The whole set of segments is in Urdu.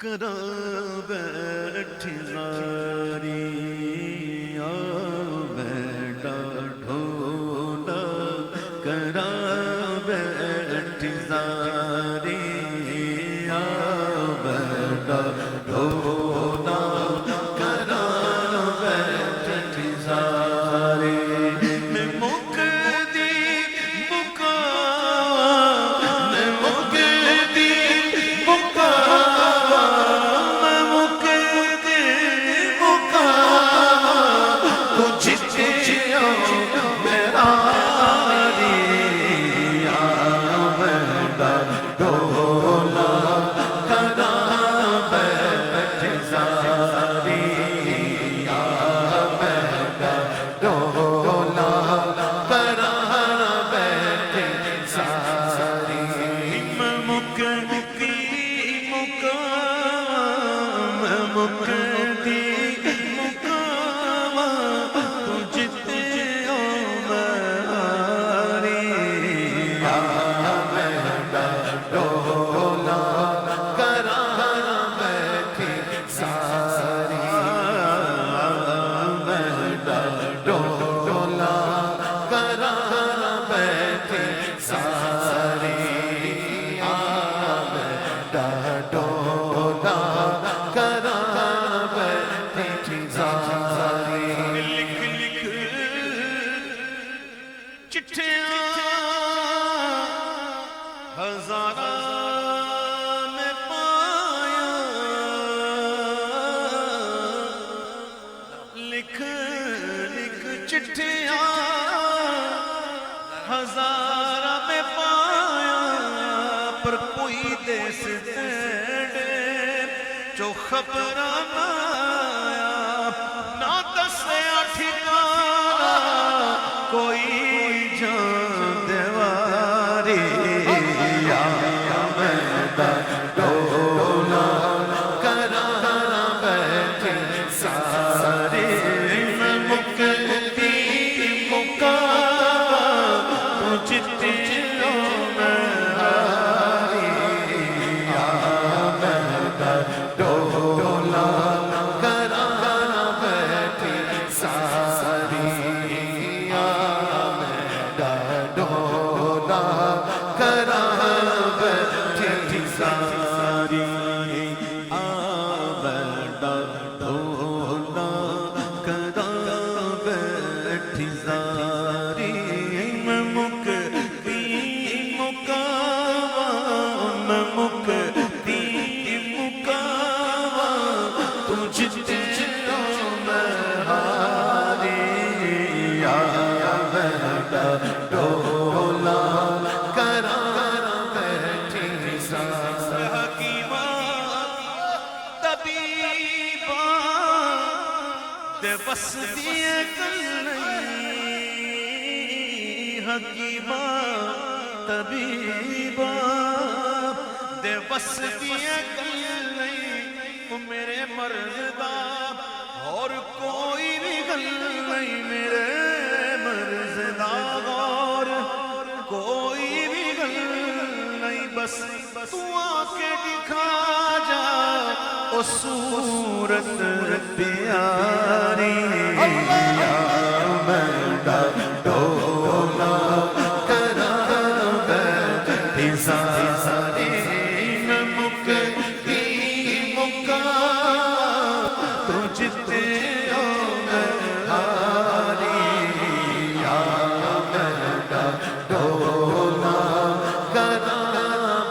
کرا بیٹھی زاری آ بیٹا ڈھولا کرا بیٹھی زاری آ بیٹا ڈھولا کرا بیٹھی زاری میں مک دی مکا میں مک دی مکا ہزارہ میں پایا پر کوئی دیس تیڑے جو خبرہ نہ آیا نہ دسیا ٹھکانا کوئی جان دیواری یا میدہ ڈولا کرا بیٹھی ساری میں مکتی مکا بس دیے کل نہیں حکیمہ طبیبہ دے بس دیے کل نہیں میرے مرزدہ اور کوئی بھی گل نہیں میرے مرزدہ اور کوئی بھی گل نہیں بس تو آکے دکھا جا او صورت پیاری یا میدہ ڈولا کرا بیٹھی زاری میں مکتی مکا تجھتے ہو مہاری یا میدہ ڈولا کرا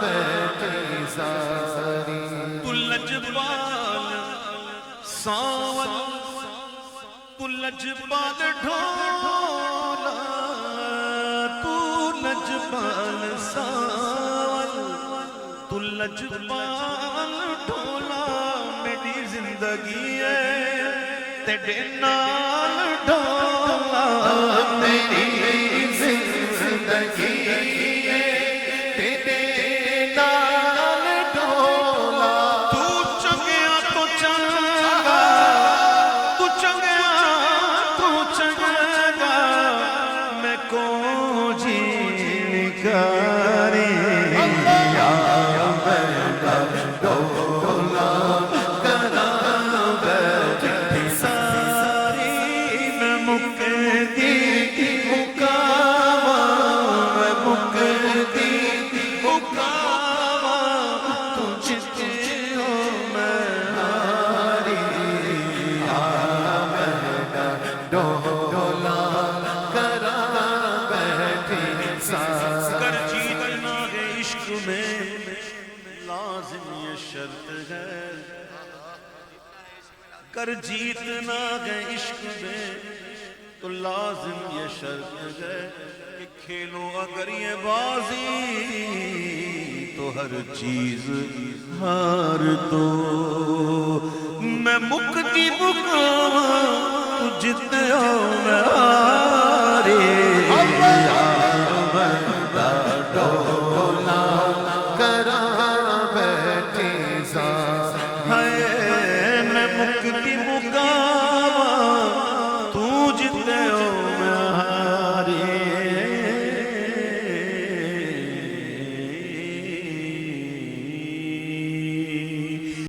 بیٹھی زاری تو لجبال ساول تو لجبال ڈھولا تو لجبال ساول تو لجبال ڈھولا میری زندگی ہے تیرے نال ڈھولا میری زندگی ہے تیرے نال ڈھولا تو چنگیا تو چنگا تو چنگیا تو چنگا میں کو جی نکاری یا میدہ ڈولا شرط ہے، کر جیتنا ہے عشق میں تو لازم یہ شرط ہے کہ کھیلو اگر یہ بازی تو ہر چیز ہار دو۔ میں مکتی مکاواں تو جتنے میں ہارے،